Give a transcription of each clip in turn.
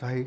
صحیح,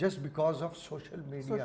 just because of social media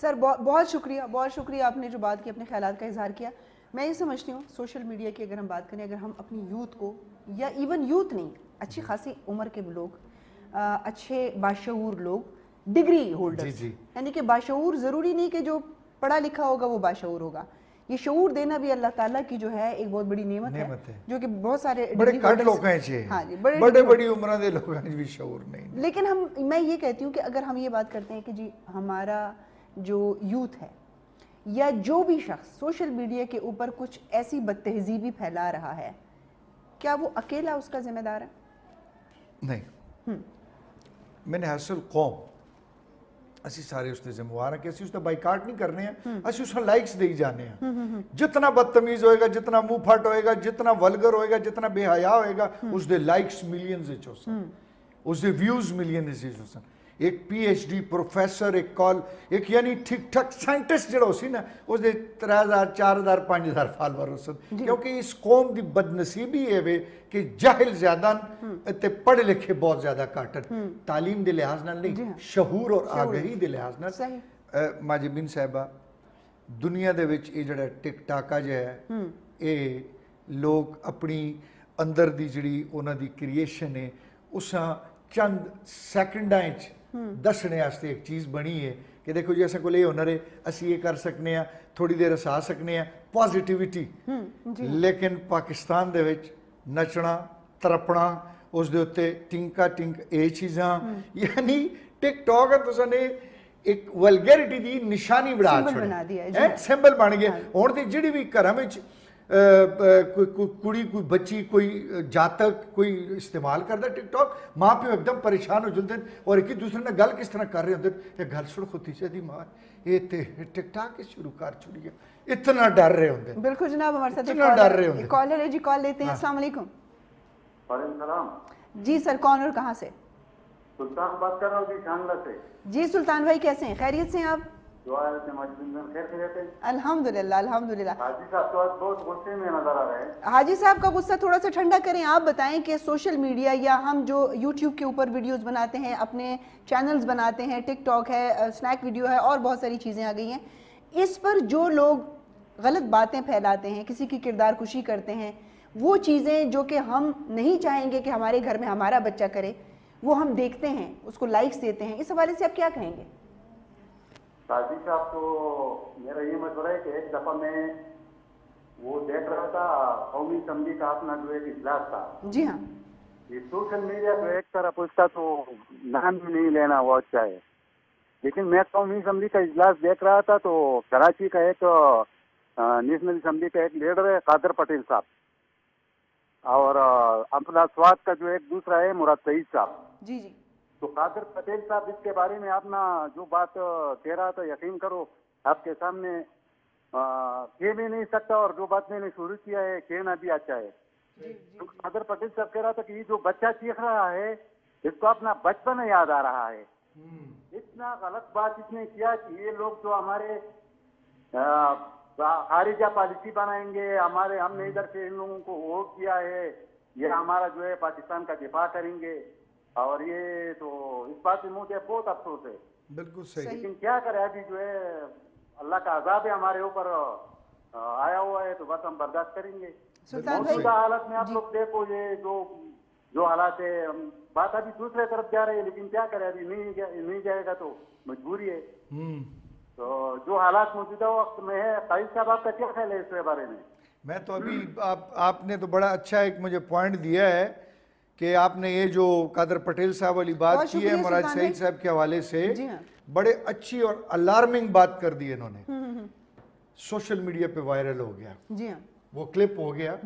سر بہت شکریہ آپ نے جو بات کی، اپنے خیالات کا اظہار کیا. میں یہ سمجھتی ہوں سوشل میڈیا کی اگر ہم بات کریں، اگر ہم اپنی یوتھ کو، یا ایون یوتھ نہیں، اچھی خاصی عمر کے لوگ، اچھے باشعور لوگ، ڈگری ہولڈرز، یعنی کہ باشعور ضروری نہیں کہ جو پڑھا لکھا ہوگا وہ باشعور ہوگا، یہ شعور دینا بھی اللہ تعالیٰ کی جو ہے ایک بہت بڑی نعمت ہے، جو کہ بہت سارے بڑے کٹ لوگ ہیں، ہاں جی بڑی عمرہ دے لوگ ہیں بھی شعور نہیں. لیکن میں یہ کہتی ہوں کہ اگر ہم یہ بات کرتے ہیں کہ جی ہمارا جو یوتھ ہے یا جو بھی شخص سوشل میڈیا کے اوپر کچھ ایسی بد تہذیبی پھیلا رہا ہے، کیا وہ اکیلا اس کا ذمہ دار ہے؟ نہیں، میں نے حاصل قوم اسی سارے اس نے ذمہوار ہیں کہ اسی اس نے بائیکاٹ نہیں کرنے ہیں، اسی اس نے لائکس دے جانے ہیں. جتنا بدتمیز ہوئے گا، جتنا منہ پھٹ ہوئے گا، جتنا ولگر ہوئے گا، جتنا بے حیا ہوئے گا، اس دے لائکس ملینز اچ ہو سن، اس دے ویوز ملینز اچ ہو سن. ایک پی ایچ ڈی پروفیسر، ایک یعنی ٹھیک ٹھاک سائنٹسٹ جڑا ہو سی نا، اس دے 3000 4000 5000 فالور ہو سن. کیونکہ اس قوم دی بد نصیبی ہے وے کہ جاہل زیادہ تے پڑھے لکھے بہت زیادہ کاٹن، تعلیم دے لحاظ نال نہیں، شعور اور آگہی دے لحاظ نال. ماجبین صاحبہ، دنیا دے وچ یہ جڑا ٹک ٹاکا جو ہے، یہ لوگ اپنی اندر دی جڑی انہاں دی کریشن ہے اساں چند سیکنڈاں وچ دسنے واسطے ایک چیز بنی ہے کہ دیکھو جی اساں کول یہ ہنر ہے، اسی یہ کر سکنے ہیں، تھوڑی دیر ہسا سکنے ہیں، پازیٹیوٹی. لیکن پاکستان دے وچ نچنا ترپنا، اس دے اوتے ٹنکا ٹنک اے چیزاں، یعنی ٹک ٹاک تساں نے ایک ولگیرٹی دی نشانی بنا چھوڑی، سمبل بن گیا. ہن تے جڑی بھی گھراں وچ کوئی کڑی، کوئی بچی، کوئی جاتک کوئی استعمال کرتا ٹک ٹاک، ماں پیو ایک دم پریشان ہو جاتے ہیں اور ایک دوسرے نے گل کس طرح کر رہے ہوتے ہیں، یہ گل سن خودی چاہتی ماں یہ ٹک ٹاک شروع کر چھوڑی ہے، اتنا ڈر رہے ہوتے ہیں. بالکل جناب، ہمارے ساتھ اتنا ڈر رہے ہوتے ہیں. کالر ہے جی، کال لیتے ہیں. السلام علیکم. وعلیکم السلام. جی سر، کون اور کہاں سے؟ سلطان بات کر رہا ہوں جی، شانگلہ سے. جی سلطان بھائی کیسے ہیں؟ خیریت سے ہیں آپ؟ الحمدللہ الحمدللہ. حاجی صاحب تو آج بہت غصے میں نظر آ رہے ہیں. حاجی صاحب کا غصہ تھوڑا سا ٹھنڈا کریں. آپ بتائیں کہ سوشل میڈیا یا ہم جو یوٹیوب کے اوپر ویڈیوز بناتے ہیں، اپنے چینلز بناتے ہیں، ٹک ٹاک ہے، اسنیک ویڈیو ہے، اور بہت ساری چیزیں آ گئی ہیں، اس پر جو لوگ غلط باتیں پھیلاتے ہیں، کسی کی کردار کشی کرتے ہیں، وہ چیزیں جو کہ ہم نہیں چاہیں گے کہ ہمارے گھر میں ہمارا بچہ کرے، وہ ہم دیکھتے ہیں، اس کو لائکس دیتے ہیں، اس حوالے سے آپ کیا کہیں گے؟ قاضی صاحب، تو میرا یہ مشورہ ہے کہ ایک دفعہ میں وہ دیکھ رہا تھا قومی اسمبلی کا اپنا جو ایک اجلاس تھا. جی ہاں. یہ سوشل میڈیا تو ایک طرف اس کا تو نام بھی نہیں لینا وہ اچھا ہے، لیکن میں قومی اسمبلی کا اجلاس دیکھ رہا تھا تو کراچی کا ایک نیشنل اسمبلی کا ایک لیڈر ہے قادر پٹیل صاحب، اور اپنا سوات کا جو ایک دوسرا ہے مراد سعید صاحب. جی جی. تو قادر پٹیل صاحب اس کے بارے میں اپنا جو بات کہہ رہا تھا، یقین کرو آپ کے سامنے کہہ بھی نہیں سکتا، اور جو بات میں نے شروع کیا ہے کہنا بھی اچھا ہے. قادر پٹیل صاحب کہہ رہا تھا کہ یہ جو بچہ سیکھ رہا ہے اس کو اپنا بچپن یاد آ رہا ہے. اتنا غلط بات اس نے کیا کہ یہ لوگ جو ہمارے خارجہ پالیسی بنائیں گے، ہم نے ادھر سے ان لوگوں کو ووٹ کیا ہے، یہ ہمارا جو ہے پاکستان کا دفاع کریں گے، اور یہ تو اس بات میں مجھے بہت افسوس ہے. بالکل صحیح. لیکن کیا کرے، ابھی جو ہے اللہ کا عذاب ہے ہمارے اوپر آیا ہوا ہے، تو بس ہم برداشت کریں گے. موجودہ حالت میں آپ لوگ دیکھو یہ جو حالات ہے، بات ابھی دوسرے طرف جا رہی ہے، لیکن کیا کرے، ابھی نہیں جائے گا تو مجبوری ہے. تو جو حالات موجودہ وقت میں ہے، قائد صاحب آپ کا کیا خیال ہے اس کے بارے میں؟ میں تو ابھی آپ نے تو بڑا اچھا ایک مجھے پوائنٹ دیا ہے کہ آپ نے یہ جو قادر پٹیل صاحب والی بات کی ہے مراد سعید صاحب کے حوالے سے، بڑے اچھی اور الارمنگ بات کر دی انہوں نے. سوشل میڈیا پہ وائرل ہو گیا، وہ کلپ ہو گیا.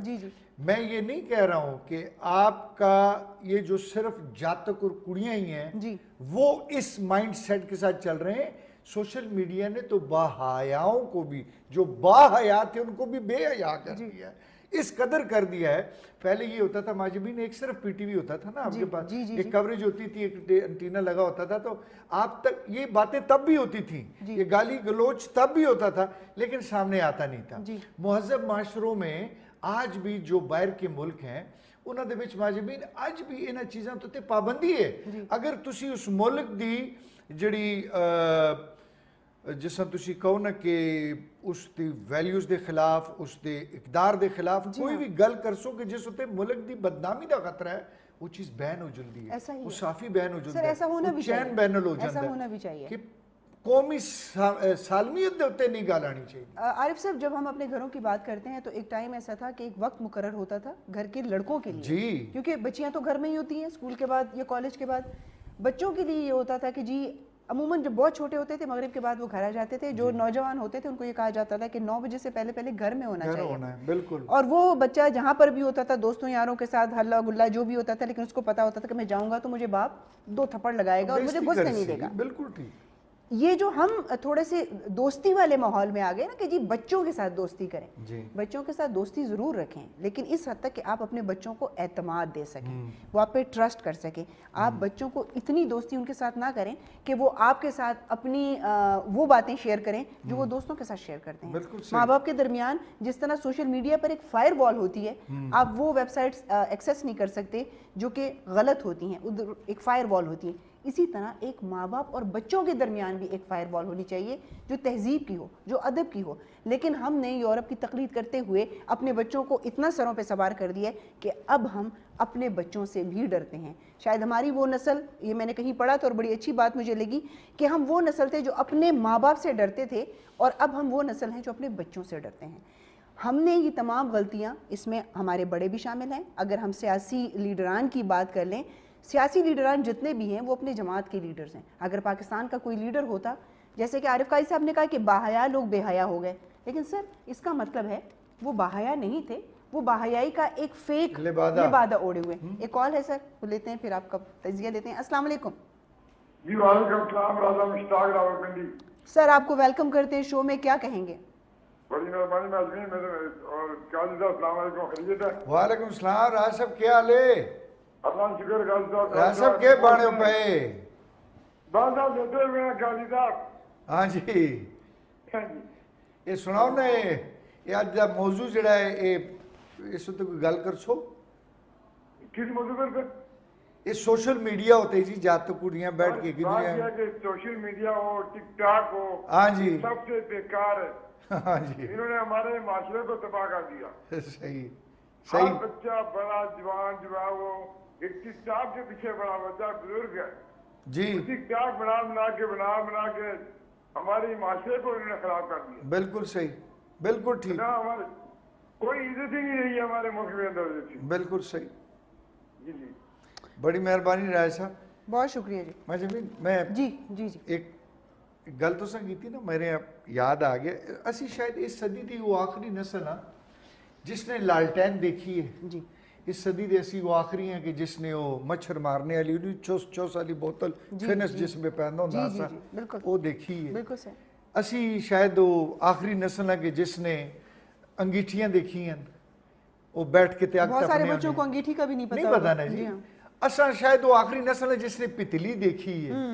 میں یہ نہیں کہہ رہا ہوں کہ آپ کا یہ جو صرف جاتک اور کڑیاں ہی ہیں وہ اس مائنڈ سیٹ کے ساتھ چل رہے ہیں. سوشل میڈیا نے تو باحیاؤں کو بھی، جو باحیا تھے ان کو بھی بے حیا کر دیا ہے، اس قدر کر دیا ہے. پہلے یہ ہوتا تھا ماجبین، ایک صرف پی ٹی وی ہوتا تھا نا آپ کے پاس، ایک کوریج ہوتی تھی، ایک انٹینا لگا ہوتا تھا، تو آپ تک یہ باتیں تب بھی ہوتی تھیں، یہ گالی گلوچ تب بھی ہوتا تھا، لیکن سامنے آتا نہیں تھا. مہذب معاشروں میں آج بھی جو باہر کے ملک ہیں انہاں دے وچ ماجبین آج بھی انہاں چیزاں تو پابندی ہے. اگر تسی اس ملک دی جڑی ਜਿਸ ਤਰ੍ਹਾਂ ਤੁਸੀਂ ਕਹੋ ਨਾ ਕਿ ਉਸ ਦੀ ਵੈਲਿਊਜ਼ ਦੇ ਖਿਲਾਫ, ਉਸ ਦੇ ਇਕਦਾਰ ਦੇ ਖਿਲਾਫ ਕੋਈ ਵੀ ਗੱਲ ਕਰਸੋ ਕਿ ਜਿਸ ਉੱਤੇ ਮੁਲਕ ਦੀ ਬਦਨਾਮੀ ਦਾ ਖਤਰਾ ਹੈ, وہ چیز بین ہو جلدی ہے, وہ صافی بین ہو جلدی ہے, وہ چین بینل ہو جاتا ہے کہ قومی سالمیت دے ہوتے نہیں گال آنی چاہیے. عارف صاحب جب ہم اپنے گھروں کی بات کرتے ہیں تو ایک ٹائم ایسا تھا کہ ایک وقت مقرر ہوتا تھا گھر کے لڑکوں کے لیے, کیونکہ بچیاں تو گھر میں ہی ہوتی ہیں اسکول کے بعد یا کالج کے بعد. بچوں کے لیے یہ ہوتا تھا کہ جی عموماً جب بہت چھوٹے ہوتے تھے مغرب کے بعد وہ گھر آ جاتے تھے, جو نوجوان ہوتے تھے ان کو یہ کہا جاتا تھا کہ 9 بجے سے پہلے گھر میں ہونا چاہیے. بالکل. اور وہ بچہ جہاں پر بھی ہوتا تھا دوستوں یاروں کے ساتھ ہلا گلا جو بھی ہوتا تھا, لیکن اس کو پتا ہوتا تھا کہ میں جاؤں گا تو مجھے باپ 2 تھپڑ لگائے گا اور مجھے گھسنے نہیں دے گا. بالکل ٹھیک. یہ جو ہم تھوڑے سے دوستی والے ماحول میں آ گئے نا کہ جی بچوں کے ساتھ دوستی کریں, بچوں کے ساتھ دوستی ضرور رکھیں, لیکن اس حد تک کہ آپ اپنے بچوں کو اعتماد دے سکیں, وہ آپ پہ ٹرسٹ کر سکیں. آپ بچوں کو اتنی دوستی ان کے ساتھ نہ کریں کہ وہ آپ کے ساتھ اپنی وہ باتیں شیئر کریں جو وہ دوستوں کے ساتھ شیئر کرتے ہیں. ماں باپ کے درمیان جس طرح سوشل میڈیا پر ایک فائر وال ہوتی ہے, آپ وہ ویب سائٹس ایکسیس نہیں کر سکتے جو کہ غلط ہوتی ہیں, ادھر ایک فائر وال ہوتی ہے. اسی طرح ایک ماں باپ اور بچوں کے درمیان بھی ایک فائر وال ہونی چاہیے جو تہذیب کی ہو, جو ادب کی ہو. لیکن ہم نے یورپ کی تقلید کرتے ہوئے اپنے بچوں کو اتنا سروں پہ سوار کر دیا ہے کہ اب ہم اپنے بچوں سے بھی ڈرتے ہیں. شاید ہماری وہ نسل, یہ میں نے کہیں پڑھا تھا اور بڑی اچھی بات مجھے لگی, کہ ہم وہ نسل تھے جو اپنے ماں باپ سے ڈرتے تھے اور اب ہم وہ نسل ہیں جو اپنے بچوں سے ڈرتے ہیں. ہم نے یہ تمام غلطیاں, اس میں ہمارے بڑے بھی شامل ہیں. اگر ہم سیاسی لیڈران کی بات کر لیں, سیاسی لیڈران جتنے بھی ہیں وہ اپنے جماعت کے لیڈرز ہیں. اگر پاکستان کا کوئی لیڈر ہوتا, جیسے کہ عارف قاضی صاحب نے کہا کہ باحیا لوگ بے حیا ہو گئے, لیکن سر اس کا مطلب ہے وہ باحیا نہیں تھے, وہ باحیائی کا ایک فیک لبادہ اوڑے ہوئے. ایک کال ہے سر, وہ لیتے ہیں پھر آپ کا تجزیہ لیتے ہیں. السلام علیکم. جی وعلیکم السلام. راجہ مشتاق راولپنڈی. سر آپ کو ویلکم کرتے ہیں شو میں, کیا کہیں گے؟ بڑی مہربانی. میں اجمیر میں اور قاضی صاحب السلام علیکم. خیریت ہے؟ وعلیکم السلام. راج صاحب کیا حال ہے؟ اللہ شکر. قاضی صاحب راج صاحب کے بانے پہ بات صاحب لیتے ہوئے ہیں قاضی صاحب. ہاں جی, یہ سناؤ نا, یہ آج دا موضوع جڑا ہے اس وقت کوئی گل کر سو کس موضوع پر؟ یہ سوشل میڈیا ہوتے جی, جات تو کڑیاں بیٹھ کے سوشل میڈیا ہو, ٹک ٹاک ہو, ہاں جی, سب سے بیکار ہے. ہاں جی, انہوں نے ہمارے معاشرے کو تباہ کر دیا. صحیح ہر بچہ بڑا جوان جو ہے وہ ایک ٹک ٹاک کے پیچھے بڑا بچہ بزرگ ہے جی, ٹک ٹاک بنا کے ہمارے معاشرے کو انہوں نے خراب کر دیا. بالکل صحیح, بالکل ٹھیک. ہمارے کوئی عزت ہی نہیں رہی ہے ہمارے ملک میں اندر. بالکل صحیح. جی جی, بڑی مہربانی رائے صاحب, بہت شکریہ جی. میں جی جی جی ایک گل تو سن کی نا, میرے یاد آ گیا, اسی شاید اس صدی دی وہ آخری نسل ہاں جس نے لالٹین دیکھی ہے. جی, اس صدی دے اسی وہ آخری ہیں کہ جس نے وہ مچھر مارنے والی چوس والی بوتل فنس جس میں پہندا ہوندا سا وہ دیکھی ہے. بالکل صحیح. اسی شاید وہ آخری نسل ہے کہ جس نے انگیٹھیاں دیکھی ہیں, وہ بیٹھ کے تیاگ بہت سارے بچوں کو انگیٹھی کا بھی نہیں پتا نا جی. اصل شاید وہ آخری نسل ہے جس نے پتلی دیکھی ہے,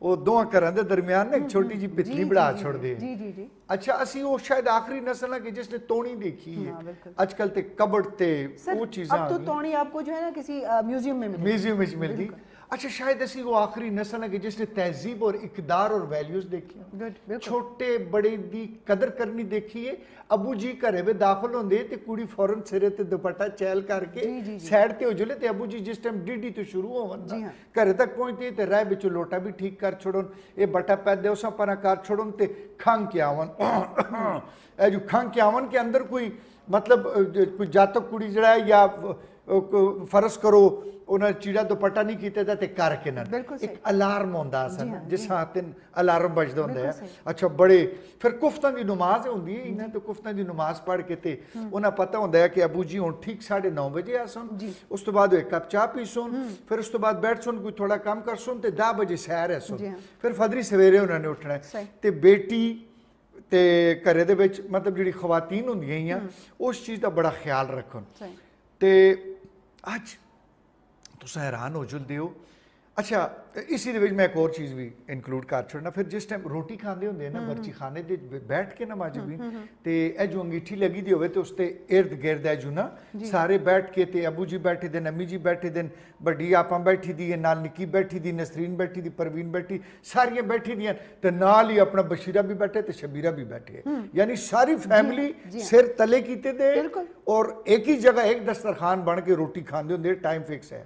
وہ دو گھراں دے درمیان ایک چھوٹی جی پتلی بڑھا چھوڑ دے. اچھا اسی وہ شاید آخری نسل ہے کہ جس نے توڑی دیکھی ہے. آج کل تے کبڑ تے وہ چیزاں, اب تو توڑی آپ کو جو ہے نا کسی میوزیم میں ملتی. اچھا شاید اسی وہ آخری نسل ہے کہ جس نے تہذیب اور اقدار اور ویلیوز دیکھی ہیں, چھوٹے بڑے دی قدر کرنی دیکھی ہے. ابو جی گھرے میں داخل ہوندے تے کڑی فوراں سرے تے دوپٹہ چیل کر کے سائڈ تے ہو جلے تے ابو جی جس ٹائم ڈیڈی تو شروع ہون گھرے تک پہنچتے تے رائے بچو لوٹا بھی ٹھیک کر چھوڑن, اے بٹا پید دے اساں پرا کر چھوڑن تے کھانگ کے آون. اے جو کھانگ کے آون کے اندر کوئی مطلب کوئی جاتک کڑی جڑا ہے یا فرض کرو انہاں چیڑا دوپٹہ نہیں کیتے دا تے کر کے نہ ایک الارم ہوندا سا جس ہاتھن الارم بجدا ہوندا ہے. اچھا بڑے پھر کفتاں دی نماز ہوندی ہے, انہاں تے کفتاں دی نماز پڑھ کے تے انہاں پتہ ہوندا ہے کہ ابو جی ہن ٹھیک 9:30 بجے آسن, اس تو بعد ایک کپ چاہ پیسن, پھر اس تو بعد بیٹھ سن کوئی تھوڑا کام کر سن تے 10 بجے سیر ہے سن, پھر فجری سویرے انہاں نے اٹھنا ہے. تے بیٹی تے گھرے دے وچ مطلب جڑی خواتین ہوندیاں ہیں اس چیز دا بڑا خیال رکھن. تے اج تساں حیران ہو جلدے ہو, اچھا اسی دے وچ میں ایک اور چیز بھی انکلوڈ کر چھوڑنا، پھر جس ٹائم روٹی کھاندے ہوندے نا مرچی کھانے دے بیٹھ کے نا ماجبین تے اے جو انگیٹھی لگی دی ہوئے تے اس تے ارد گرد ہے جو نا سارے بیٹھ کے تے ابو جی بیٹھے دن، امی جی بیٹھے دن، بڑی آپاں بیٹھی دی ہے، نال نکی بیٹھی دی، نسرین بیٹھی دی، پروین بیٹھی، ساریاں بیٹھی دی ہیں تے نال ہی اپنا بشیرہ بھی بیٹھے تے شبیرہ بھی بیٹھے، یعنی ساری فیملی سر تلے کیتے دے اور ایک ہی جگہ ایک دسترخوان بن کے روٹی کھاندے ہوندے، ٹائم فکس ہے.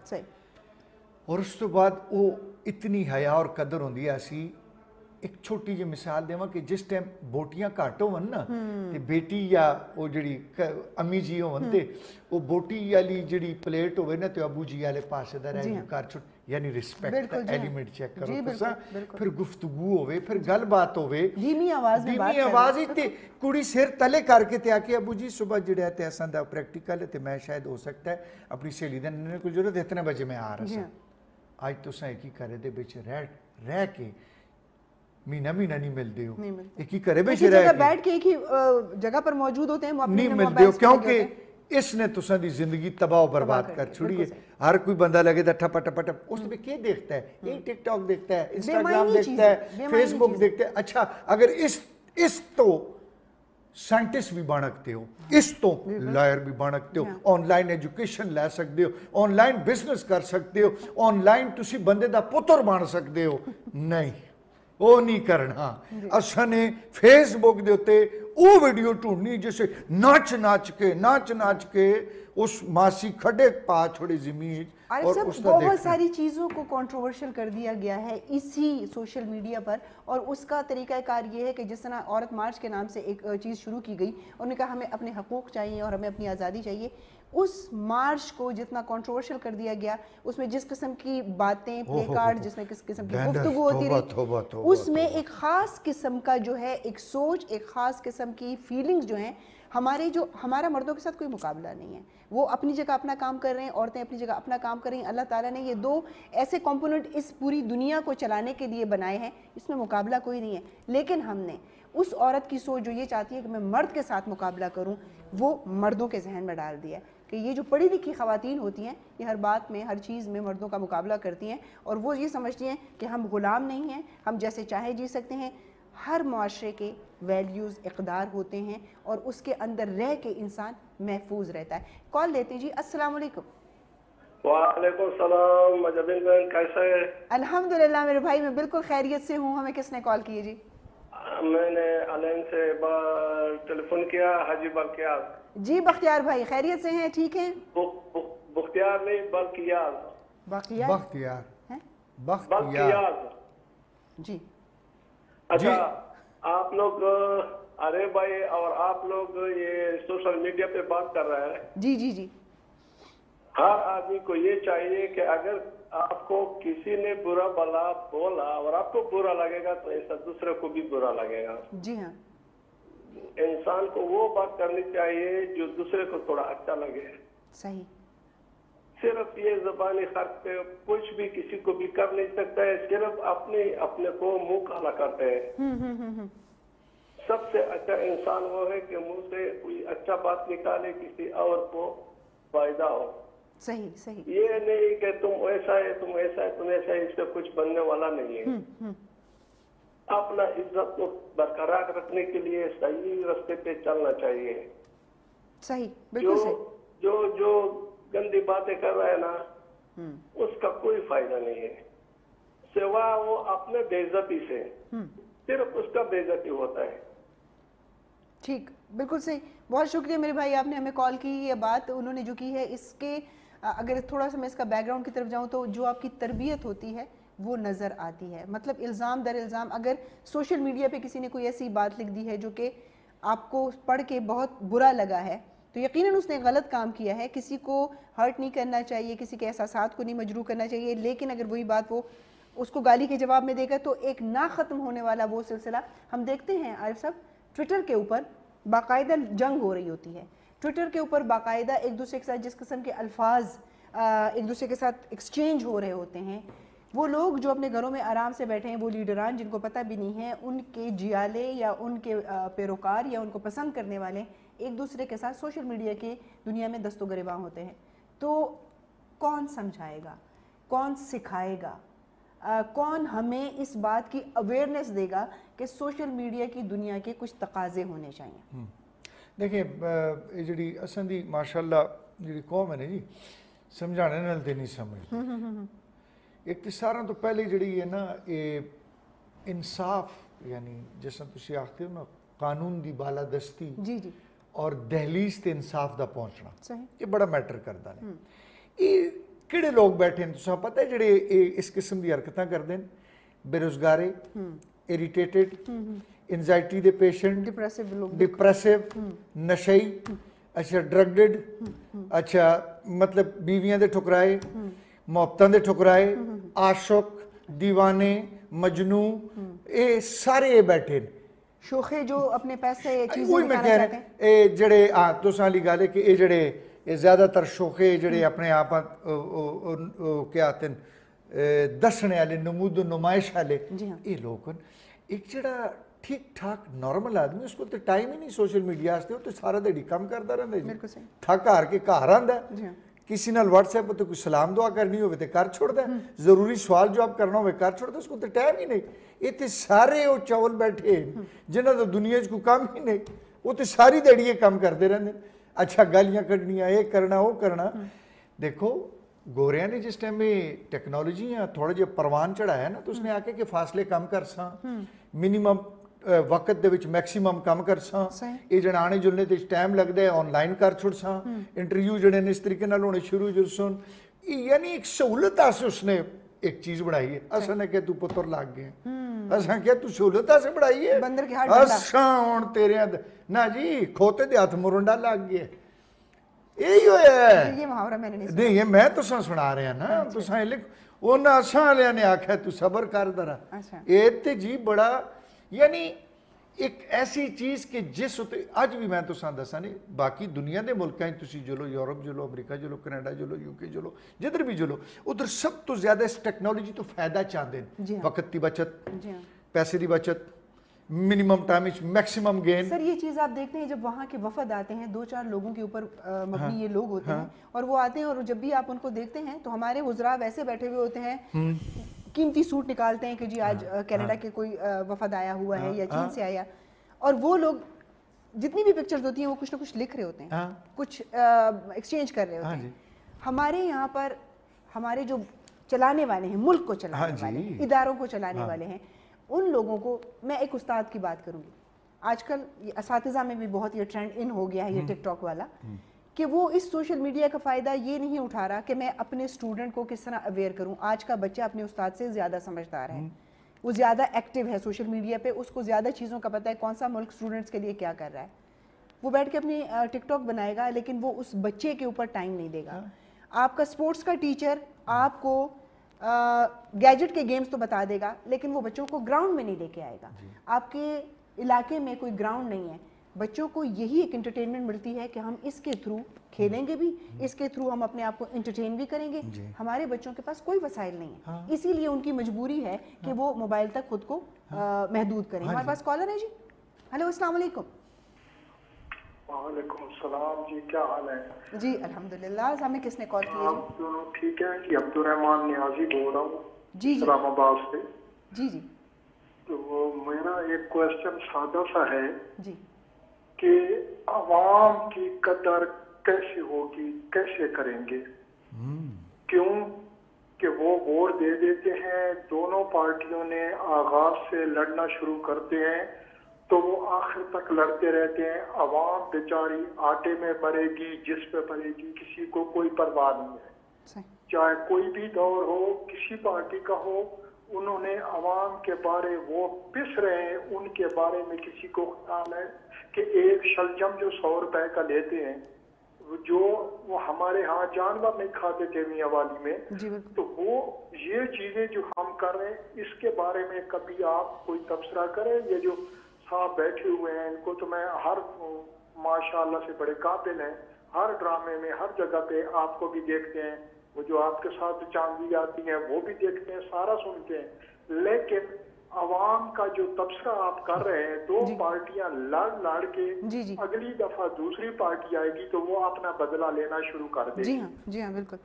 اور اس تو بعد وہ اتنی حیا اور قدر ہوندی ہے. اسی ایک چھوٹی جی مثال دیواں کہ جس ٹائم بوٹیاں گھٹ ہون نا تے بیٹی یا وہ جڑی امی جی ہون تے وہ بوٹی والی جڑی پلیٹ ہوئے نا تے ابو جی والے پاسے دا رہ کر چھوٹ، یعنی رسپیکٹ دا ایلیمنٹ چیک کرو تساں. پھر گفتگو ہوئے، پھر گل بات ہوئے دھیمی آواز ہی تے کڑی سر تلے کر کے تے آکے ابو جی صبح جڑا تے اساں دا پریکٹیکل ہے تے میں شاید ہو سکتا ہے اپنی سہیلی دا ننے کو ضرورت ہے اتنے بجے میں آ رہا سا. آج تساں ایک ہی کرے دے بچ رہ کے مہینہ نہیں ملتے ہو، ایک ہی کرے بے شرح بیٹھ کے ایک ہی جگہ پر موجود ہوتے ہیں، نہیں ملتے ہو کیونکہ اس نے تساں دی زندگی تباہ و برباد کر چھوڑی ہے. ہر کوئی بندہ لگے تھا ٹھپا ٹھپا ٹھپ، اس میں کیا دیکھتا ہے؟ یہ ٹک ٹاک دیکھتا ہے، انسٹاگرام دیکھتا ہے، فیس بک دیکھتا ہے. اچھا اگر اس تو سائنٹسٹ بھی بنکتے ہو، اس تو لائر بھی بنکتے ہو، آن لائن ایجوکیشن لے سکتے ہو، آن لائن بزنس کر سکتے ہو، آن لائن تسی بندے دا پتر بن سکتے ہو. نہیں وہ نہیں کرنا. اساں نے فیس بک دے اوتے او ویڈیو ڈھونڈنی جسے ناچ کے اس ماسی کھڈے پا چھوڑے زمین اور اس کا بہت ساری چیزوں کو کنٹروورشل کر دیا گیا ہے اسی سوشل میڈیا پر. اور اس کا طریقہ کار یہ ہے کہ جس طرح عورت مارچ کے نام سے ایک چیز شروع کی گئی، انہوں نے کہا ہمیں اپنے حقوق چاہیے اور ہمیں اپنی آزادی چاہیے. اس مارچ کو جتنا کنٹروورشل کر دیا گیا، اس میں جس قسم کی باتیں پلے کارڈ، جس میں کس قسم کی گفتگو ہوتی رہی، اس میں ایک خاص قسم کا جو ہے ایک سوچ، ایک خاص قسم کی فیلنگز جو ہیں ہمارا مردوں کے ساتھ کوئی مقابلہ نہیں ہے. وہ اپنی جگہ اپنا کام کر رہے ہیں، عورتیں اپنی جگہ اپنا کام کر رہی ہیں. اللہ تعالیٰ نے یہ دو ایسے کمپوننٹ اس پوری دنیا کو چلانے کے لیے بنائے ہیں، اس میں مقابلہ کوئی نہیں ہے. لیکن ہم نے اس عورت کی سوچ جو یہ چاہتی ہے کہ میں مرد کے ساتھ مقابلہ کروں، وہ مردوں کے ذہن میں ڈال دیا ہے کہ یہ جو پڑھی لکھی خواتین ہوتی ہیں یہ ہر بات میں، ہر چیز میں مردوں کا مقابلہ کرتی ہیں، اور وہ یہ سمجھتی ہیں کہ ہم غلام نہیں ہیں، ہم جیسے چاہے جی سکتے ہیں. ہر معاشرے کے ویلیوز، اقدار ہوتے ہیں اور اس کے اندر رہ کے انسان محفوظ رہتا ہے. کال لیتے جی. السلام علیکم. وعلیکم السلام. مجبین بہن کیسا ہے؟ الحمدللہ میرے بھائی میں بالکل خیریت سے ہوں. ہمیں کس نے کال کی ہے جی؟ میں نے علین سے ٹیلی فون کیا. حاجی بلقیاس. جی بختیار بھائی خیریت سے ہیں؟ ٹھیک ہیں؟ بختیار نہیں، بلقیاس. بلقیاس جی. اچھا آپ لوگ ارے بھائی اور آپ لوگ یہ سوشل میڈیا پہ بات کر رہے ہیں. جی جی جی. ہر آدمی کو یہ چاہیے کہ اگر آپ کو کسی نے برا بلا بولا اور آپ کو برا لگے گا تو ایسا دوسرے کو بھی برا لگے گا. جی ہاں. انسان کو وہ بات کرنی چاہیے جو دوسرے کو تھوڑا اچھا لگے. صحیح. صرف یہ زبانی خرچ پہ کچھ بھی کسی کو بھی کر نہیں سکتا ہے، صرف اپنے کو منہ کالا کرتے ہیں. سب سے اچھا انسان وہ ہے کہ منہ سے کوئی اچھا بات نکالے، کسی اور کو فائدہ ہو. صحیح صحیح. یہ نہیں کہ تم ایسا ہے، تم ایسا ہے، تم ایسا ہے، اس سے کچھ بننے والا نہیں ہے. اپنا عزت کو برقرار رکھنے کے لیے صحیح راستے پہ چلنا چاہیے. صحیح بالکل صحیح. جو گندی باتیں کر رہے ہیں نا اس کا کوئی فائدہ نہیں ہے، سوا وہ اپنے بے عزتی سے، صرف اس کا بے عزتی ہوتا ہے. ٹھیک بالکل صحیح. بہت شکریہ میرے بھائی، آپ نے ہمیں کال کی. یہ بات انہوں نے جو کی ہے اس کے اگر تھوڑا سا میں اس کا بیک گراؤنڈ کی طرف جاؤں تو جو آپ کی تربیت ہوتی ہے وہ نظر آتی ہے. مطلب الزام در الزام، اگر سوشل میڈیا پہ کسی نے کوئی ایسی بات لکھ دی ہے جو کہ آپ کو پڑھ کے بہت برا لگا ہے تو یقیناً اس نے غلط کام کیا ہے. کسی کو ہرٹ نہیں کرنا چاہیے، کسی کے احساسات کو نہیں مجروح کرنا چاہیے. لیکن اگر وہی بات وہ اس کو گالی کے جواب میں دے گا تو ایک نہ ختم ہونے والا وہ سلسلہ ہم دیکھتے ہیں. عارف صاحب ٹویٹر کے اوپر باقاعدہ جنگ ہو رہی ہوتی ہے. ٹویٹر کے اوپر باقاعدہ ایک دوسرے کے ساتھ جس قسم کے الفاظ ایک دوسرے کے ساتھ ایکسچینج ہو رہے ہوتے ہیں، وہ لوگ جو اپنے گھروں میں آرام سے بیٹھے ہیں، وہ لیڈران جن کو پتہ بھی نہیں ہے، ان کے جیالے یا ان کے پیروکار یا ان کو پسند کرنے والے ایک دوسرے کے ساتھ سوشل میڈیا کی دنیا میں دست و گریباں ہوتے ہیں. تو کون سمجھائے گا، کون سکھائے گا، کون ہمیں اس بات کی اویئرنیس دے گا کہ سوشل میڈیا کی دنیا کے کچھ تقاضے ہونے چاہیے؟ دیکھیں جڑی اساں دی ماشاءاللہ جڑی قوم ہے نا جی سمجھانے نال تے نہیں سمجھ ایک تے ساراں تو پہلے جڑی ہے نا انصاف یعنی جیسا تسی آختے ہو نا قانون دی بالادستی جی جی اور دہلیز تے انصاف دا پہنچنا صحیح یہ بڑا میٹر کردا ہے یہ کیڑے لوگ بیٹھے ہیں تساں پتہ ہے جڑے اس قسم دی حرکتاں کردے ہیں بے روزگارے اریٹیٹڈ انزائٹی دے پیشنٹ ڈپریسو نشئی اچھا ڈرگڈ اچھا مطلب بیویاں دے ٹھکرائے محبتاں دے ٹھکرائے عاشق دیوانے مجنو اے سارے بیٹھے ہیں شوخے جو اپنے پیسے چیزیں وہی میں کہہ رہے ہیں اے جڑے تساں والی گل ہے کہ اے جڑے زیادہ تر شوخے جڑے اپنے آپ کیا آتے ہیں دسنے والے نمود و نمائش والے یہ لوگ ایک جڑا ٹھیک ٹھاک نارمل آدمی اس کو تو ٹائم ہی نہیں سوشل میڈیا واسطے تو سارا دیڑی کام کرتا رہتا ہے تھک ہار کے گھر آندا ہے کسی نال واٹس ایپ تے کوئی سلام دعا کرنی ہوئے تے کر چھوڑدا ہے ضروری سوال جواب کرنا ہوئے کر چھوڑدا ہے اس کو تو ٹائم ہی نہیں یہ تے سارے وہ چاول بیٹھے جنہاں تو دنیا کو کام ہی نہیں وہ تے ساری دیڑی یہ کام کرتے رہتے اچھا گالیاں کڈنیاں یہ کرنا وہ کرنا دیکھو گوریاں نے جس ٹائم میں ٹیکنالوجی تھوڑا جہا پروان چڑھایا نا تو اس نے آکے کہ فاصلے کم کر ساں منیمم وقت دے وچ میکسیمم کم کر ساں یہ جڑا آنے جلنے تے ٹائم لگدا ہے آن لائن کر چھوڑ ساں انٹرویو جڑے نے اس طریقے نال ہونے شروع جو سن یعنی ایک سہولت آسے اس نے ایک چیز بڑھائی ہے اساں نے کہ تو پتر لگ گئے اساں کہ تو سہولت آسے بڑھائی ہے بندر کے ہاتھ ڈنڈا اساں ہن تیرے نا جی کھوتے دے ہاتھ مرنڈا لگ گیا یہی ہویا ہے یہ محاورہ میں نے نہیں نہیں یہ میں تو سنا رہے ہیں نا تو سائیں لکھ انہاں اساں والے نے آکھیا تو صبر کر ذرا اے تے جی بڑا یعنی ایک ایسی چیز کہ جس ہوتے آج بھی میں تو سان دسا نہیں باقی دنیا دے ملکیں تسی جلو یورپ جلو امریکہ جلو کینیڈا جلو یو کے جلو جدھر بھی جلو ادھر سب تو زیادہ اس ٹیکنالوجی تو فائدہ چاہتے ہیں وقت کی بچت پیسے دی بچت منیمم ٹائم میکسیمم گین سر یہ چیز آپ دیکھتے ہیں جب وہاں کے وفد آتے ہیں 2-4 لوگوں کے اوپر مبنی یہ لوگ ہوتے ہیں اور وہ آتے ہیں اور جب بھی آپ ان کو دیکھتے ہیں تو ہمارے وزراء ویسے بیٹھے ہوئے ہوتے ہیں قیمتی سوٹ نکالتے ہیں کہ جی آج کینیڈا کے کوئی وفد آیا ہوا ہے یا چین سے آیا اور وہ لوگ جتنی بھی پکچرز ہوتی ہیں وہ کچھ نہ کچھ لکھ رہے ہوتے ہیں کچھ ایکسچینج کر رہے ہوتے ہیں ہمارے یہاں پر ہمارے جو چلانے والے ہیں ملک کو چلانے والے ہیں اداروں کو چلانے والے ہیں ان لوگوں کو میں ایک استاد کی بات کروں گی آج کل اساتذہ میں بھی بہت یہ ٹرینڈ ان ہو گیا ہے یہ ٹک ٹاک والا کہ وہ اس سوشل میڈیا کا فائدہ یہ نہیں اٹھا رہا کہ میں اپنے اسٹوڈنٹ کو کس طرح اویئر کروں آج کا بچہ اپنے استاد سے زیادہ سمجھدار ہے وہ زیادہ ایکٹیو ہے سوشل میڈیا پہ اس کو زیادہ چیزوں کا پتہ ہے کون سا ملک اسٹوڈنٹس کے لیے کیا کر رہا ہے وہ بیٹھ کے اپنی ٹک ٹاک بنائے گا لیکن وہ اس بچے کے اوپر ٹائم نہیں دے گا آپ کا سپورٹس کا ٹیچر آپ کو گیجٹ کے گیمز تو بتا دے گا لیکن وہ بچوں کو گراؤنڈ میں نہیں لے کے آئے گا آپ کے علاقے میں کوئی گراؤنڈ نہیں ہے بچوں کو یہی ایک انٹرٹینمنٹ ملتی ہے کہ ہم اس کے تھرو کھیلیں گے بھی اس کے تھرو ہم اپنے آپ کو انٹرٹین بھی کریں گے ہمارے بچوں کے پاس کوئی وسائل نہیں ہے اسی لیے ان کی مجبوری ہے کہ وہ موبائل تک خود کو محدود کریں ہمارے پاس کالر ہے جی ہیلو السلام علیکم وعلیکم السلام جی کیا حال ہے جی الحمدللہ ہمیں کس نے کال کیا آپ دونوں ٹھیک ہیں جی عبدالرحمان نیازی بول رہا ہوں جی اسلام آباد سے جی جی تو میرا ایک کوشچن سادہ سا ہے جی کہ عوام کی قدر کیسے ہوگی کیسے کریں گے کیوں کہ وہ ووٹ دے دیتے ہیں دونوں پارٹیوں نے آغاز سے لڑنا شروع کرتے ہیں تو وہ آخر تک لڑتے رہتے ہیں عوام بیچاری آٹے میں مرے گی جس پہ مرے گی کسی کو کوئی پرواہ نہیں ہے چاہے کوئی بھی دور ہو کسی پارٹی کا ہو انہوں نے عوام کے بارے وہ پس رہے ہیں ان کے بارے میں کسی کو خیال ہے کہ ایک شلجم جو 100 روپے کا لیتے ہیں جو وہ ہمارے ہاں جانور نہیں کھاتے تھے میاں والی میں تو وہ یہ چیزیں جو ہم کر رہے ہیں اس کے بارے میں کبھی آپ کوئی تبصرہ کریں یہ جو صاحب بیٹھے ہوئے ہیں ان کو تو میں ہر ماشاءاللہ سے بڑے قابل ہیں ہر ڈرامے میں ہر جگہ پہ آپ کو بھی دیکھتے ہیں وہ جو آپ کے ساتھ چاندی آتی ہیں وہ بھی دیکھتے ہیں سارا سنتے ہیں لیکن عوام کا جو تبصرہ آپ کر رہے ہیں دو پارٹیاں لڑ کے اگلی دفعہ دوسری پارٹی آئے گی تو وہ اپنا بدلہ لینا شروع کر دے جی ہاں بالکل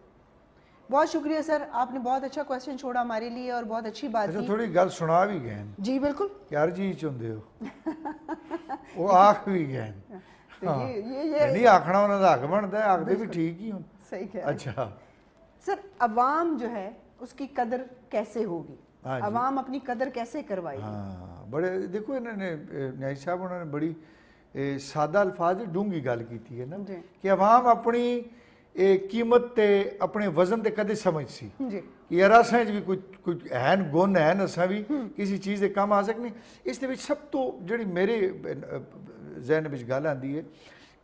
بہت شکریہ سر, آپ نے بہت اچھا کویسچن چھوڑا ہمارے لیے اور بہت اچھی بات کی. تھوڑی گل سنا بھی گئے جی بالکل, یار جی چاہتے ہو وہ آخ بھی گئے نہیں آخنا انہوں کا حق بنتا ہے, آختے بھی ٹھیک ہی ہوں. صحیح کہہ. اچھا سر عوام جو ہے اس کی قدر کیسے ہوگی, عوام اپنی قدر کیسے کروائے گی؟ ہاں بڑے دیکھو انہوں نے نیاز صاحب انہوں نے بڑی سادہ الفاظ ڈونگی گل کی ہے نا کہ عوام اپنی قیمت تے اپنے وزن تے کدے سمجھ سی کہ یار اساں بھی کچھ ہیں گن ہیں اساں بھی کسی چیز دے کام آ سکنے. اس دے وچ سب تو جڑی میرے ذہن وچ گل آندی ہے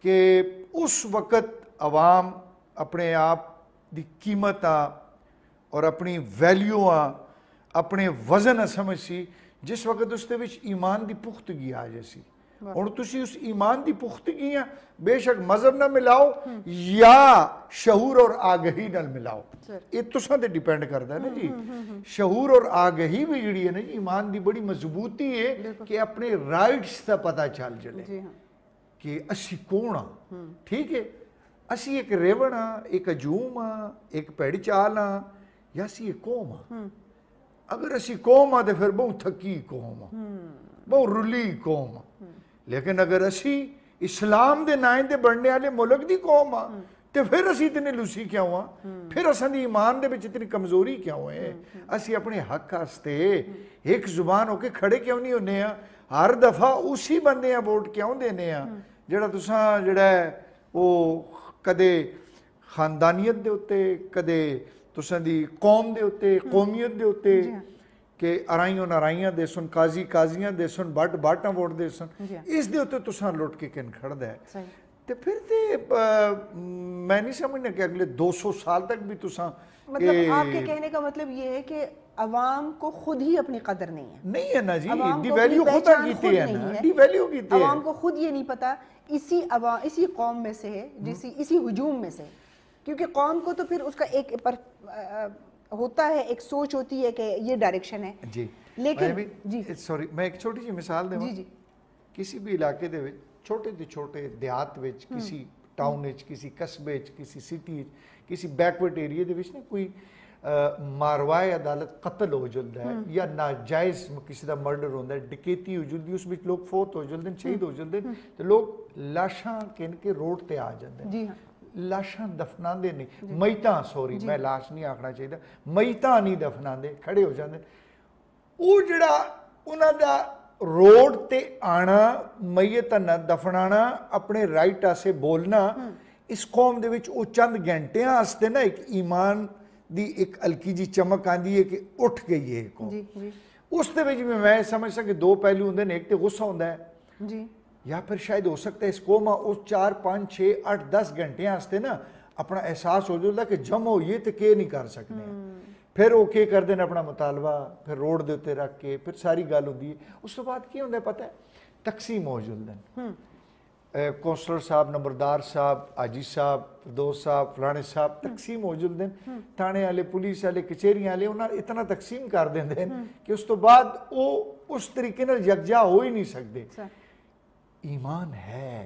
کہ اس وقت عوام اپنے آپ دی قیمتاں اور اپنی ویلیوآں اپنے وزن سمجھ سی جس وقت اس دے وچ ایمان دی پختگی آ جائے سی. اور تسی اس ایمان دی پختگیاں بے شک مذہب نہ ملاؤ یا شعور اور آگہی نہ ملاؤ, یہ تساں تے ڈیپینڈ کرتا ہے نا جی. شعور اور آگہی بھی جڑی ہے نا جی ایمان دی بڑی مضبوطی ہے کہ اپنے رائٹس دا پتہ چل جلے کہ اسی کون ہاں. ٹھیک ہے, اسی ایک ریوڑ ہاں, ایک ہجوم ہاں, ایک پیڑ چال ہاں, یا اسی ایک قوم ہاں. اگر اسی قوم ہاں تو پھر بہت تھکی قوم ہاں, بہت رلی قوم ہاں. لیکن اگر اسی اسلام دے نائندے بڑھنے والے ملک دی قوم ہاں تو پھر اسی اتنے لوسی کیوں ہاں, پھر اساں دی ایمان دے وچ اتنی کمزوری کیوں ہے. اسی اپنے حق واسطے ایک زبان ہو کے کھڑے کیوں نہیں ہونے ہاں, ہر دفعہ اسی بندے ہاں ووٹ کیوں دینے ہاں جڑا تساں جڑا ہے وہ کدے خاندانیت دے ہوتے کدے تساں دی قوم دے ہوتے قومیت دے ہوتے کہ ارائیوں نارائیاں دے سن قاضی قاضیاں دے سن بٹ باٹاں ووٹ دے سن, اس دے ہوتے تساں لوٹ کے کن کھڑ دے. تو پھر تے میں نہیں سمجھنا کہ اگلے 200 سال تک بھی تساں مطلب آپ کے کہنے کا مطلب یہ ہے کہ عوام کو خود ہی اپنی قدر نہیں ہے. نہیں ہے نا جی, ڈی ویلیو خود کیتے ہیں نا, ڈی ویلیو کیتے ہیں. عوام کو خود یہ نہیں پتا اسی قوم میں سے ہے, اسی ہجوم میں سے, کیونکہ قوم کو تو پھر اس کا ایک ہوتا ہے, ایک سوچ ہوتی ہے کہ یہ ڈائریکشن ہے. جی لیکن جی سوری میں ایک چھوٹی سی مثال دوں. کسی بھی علاقے دے وچ چھوٹے تے چھوٹے دیہات وچ کسی ٹاؤن وچ کسی قصبے وچ کسی سٹی وچ کسی بیکورڈ ایریا دے وچ نا کوئی ماروائے عدالت قتل ہو جلدا ہے یا ناجائز کسی دا مرڈر ہوندا ہے, ڈکیتی ہو جلدی, اس وچ لوگ فوت ہو جلدے شہید ہو جلدے تے لوگ لاشاں کن کے روڈ تے آ جاندے ہیں. لاشاں دفناندے نہیں, میتاں سوری میں لاش نہیں آکھنا چاہیے, میتاں نہیں دفناندے, کھڑے ہو جاندے. وہ جڑا انہاں دا روڈ تے آنا میت نہ دفنانا اپنے رائٹ آسے بولنا, اس قوم دے وچ او چند گھنٹیاں آستے نا ایک ایمان دی ایک ہلکی جی چمک آندی ہے کہ اٹھ گئی ہے قوم. اس دے وچ میں سمجھ سکتا کہ دو پہلو ہوندے نے, ایک تے غصہ ہوندا ہے یا پھر شاید ہو سکتا ہے اس قوم اس 4 5 6 8 10 گھنٹے آستے نا اپنا احساس ہو جاتا کہ جم ہو یہ تو کہ نہیں کر سکنے. پھر وہ کہ کر دینا اپنا مطالبہ, پھر روڈ دے اتنے رکھ کے پھر ساری گل ہوندی ہے. اس تو بعد کی ہوندہ ہے پتہ ہے, تقسیم ہو جلدن. کونسلر صاحب, نمبردار صاحب, حاجی صاحب, فردوس صاحب, فلانے صاحب تقسیم ہو جلدن. تھانے والے, پولیس والے, کچہریاں والے انہاں اتنا تقسیم کر دیندے کہ اس تو بعد وہ اس طریقے نال یکجا ہو ہی نہیں سکتے. ایمان ہے,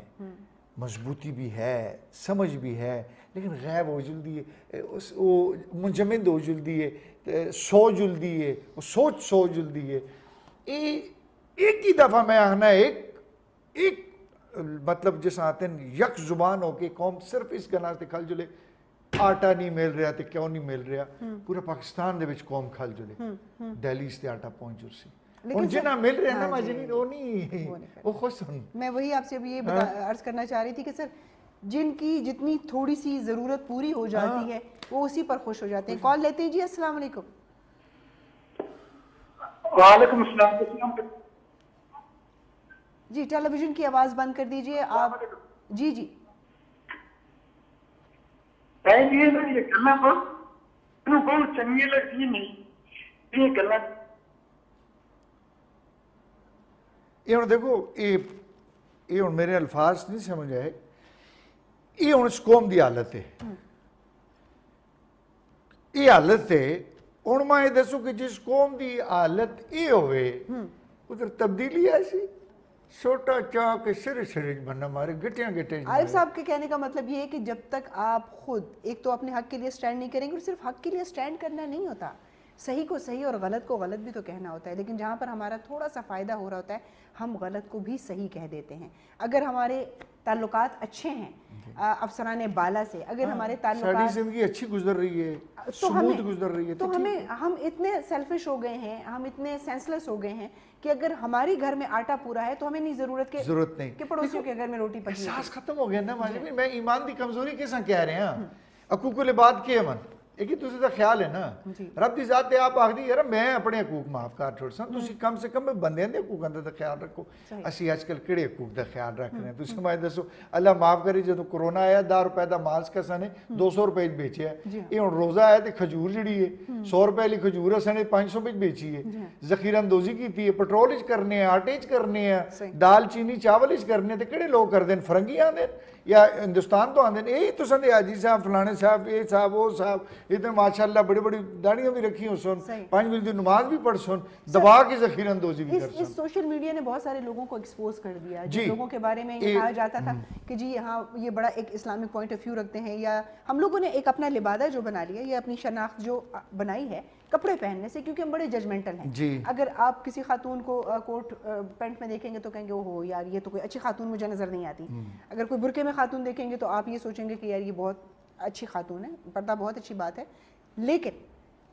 مضبوطی بھی ہے, سمجھ بھی ہے, لیکن غیب ہو جلدی ہے, وہ منجمد ہو جلدی ہے, سو جلدی ہے, وہ سو جلدی ہے. ایک ہی دفعہ میں آنا ایک مطلب جس آتے ہیں یک زبان ہو کے قوم صرف اس گناہ سے کھل جلے, آٹا نہیں مل رہا تو کیوں نہیں مل رہا, پورا پاکستان دے وچ قوم کھل جلے, دہلی سے آٹا پہنچ جل سی. ان جنہ مل رہے ہیں نا مجھنی وہ نہیں, وہ خوش ہوں. میں وہی آپ سے ابھی یہ عرض کرنا چاہ رہی تھی کہ سر جن کی جتنی تھوڑی سی ضرورت پوری ہو جاتی ہے وہ اسی پر خوش ہو جاتے ہیں. کال لیتے ہیں جی. السلام علیکم. وعلیکم السلام. جی ٹیلی ویژن کی آواز بند کر دیجئے آپ. جی جی یہ گلا بہت چنگی لگتی نہیں یہ گلا. یہ ہوں دیکھو یہ ہوں میرے الفاظ نہیں سمجھ آئے, یہ ہوں اس قوم دی حالت ہے. یہ حالت ہے ہوں میں دسوں کہ جس قوم دی حالت یہ ہوئے ادھر تبدیلی ایسی چھوٹا چا کے سر بننا مارے گٹیاں گٹے. عارف صاحب کے کہنے کا مطلب یہ ہے کہ جب تک آپ خود ایک تو اپنے حق کے لیے سٹینڈ نہیں کریں گے, اور صرف حق کے لیے سٹینڈ کرنا نہیں ہوتا, صحیح کو صحیح اور غلط کو غلط بھی تو کہنا ہوتا ہے, لیکن جہاں پر ہمارا تھوڑا سا فائدہ ہو رہا ہوتا ہے ہم غلط کو بھی صحیح کہہ دیتے ہیں. اگر ہمارے تعلقات اچھے ہیں افسران بالا سے, اگر ہمارے تعلقات, ساری زندگی اچھی گزر رہی ہے, سموتھ گزر رہی ہے, تو ہم اتنے سیلفش ہو گئے ہیں, ہم اتنے سینسلیس ہو گئے ہیں کہ اگر ہماری گھر میں آٹا پورا ہے تو ہمیں نہیں ضرورت نہیں کہ پڑوسیوں کے گھر میں روٹی پکی ہے. احساس ختم ہو گیا نا ماجد, میں ایمان دی کمزوری کیسا کہہ رہے ہیں, حقوق العباد کے من ایک ہی تسی دا خیال ہے نا, رب دی ذات تے آپ آکھ دی یار میں اپنے حقوق معاف کر چھوڑ ساں, تسی کم سے کم بندیاں دے حقوقاں دا خیال رکھو. اسی آج کل کیڑے حقوق دا خیال رکھ رہے ہیں, تسی مجھے دسو اللہ معاف کرے جدو کرونا آیا 10 روپے دا ماسک اساں نے 200 روپے بیچیا ہے, یہ ہن روزہ آیا تے کھجور جڑی ہے 100 روپے والی کھجور اساں نے 500 وچ بیچی ہے, ذخیرہ اندوزی کیتی ہے, پیٹرول وچ کرنے ہیں, آٹے وچ کرنے ہیں, دال چینی چاول وچ کرنے ہیں, تے کیڑے لوگ کردے ہیں, فرنگی آندے یا ہندوستان تو آندے ہیں, یہی تو سندے حاجی صاحب فلانے صاحب یہ صاحب وہ صاحب, یہ تو ماشاءاللہ بڑی بڑی داڑیاں بھی رکھی ہوں سن, 5 وقت دی نماز بھی پڑھ سن, دبا کی ذخیرہ اندوزی بھی کر سن. اس سوشل میڈیا نے بہت سارے لوگوں کو ایکسپوز کر دیا, جن لوگوں کے بارے میں یہ کہا جاتا تھا کہ جی ہاں یہ بڑا ایک اسلامک پوائنٹ آف ویو رکھتے ہیں, یا ہم لوگوں نے ایک اپنا لبادہ جو بنا لیا, یا اپنی شناخت جو بنائی ہے کپڑے پہننے سے, کیونکہ ہم بڑے ججمنٹل ہیں. اگر آپ کسی خاتون کو کوٹ پینٹ میں دیکھیں گے تو کہیں گے اوہو یار یہ تو کوئی اچھی خاتون مجھے نظر نہیں آتی. اگر کوئی برقعے میں خاتون دیکھیں گے تو آپ یہ سوچیں گے کہ یار یہ بہت اچھی خاتون ہے, پردہ بہت اچھی بات ہے. لیکن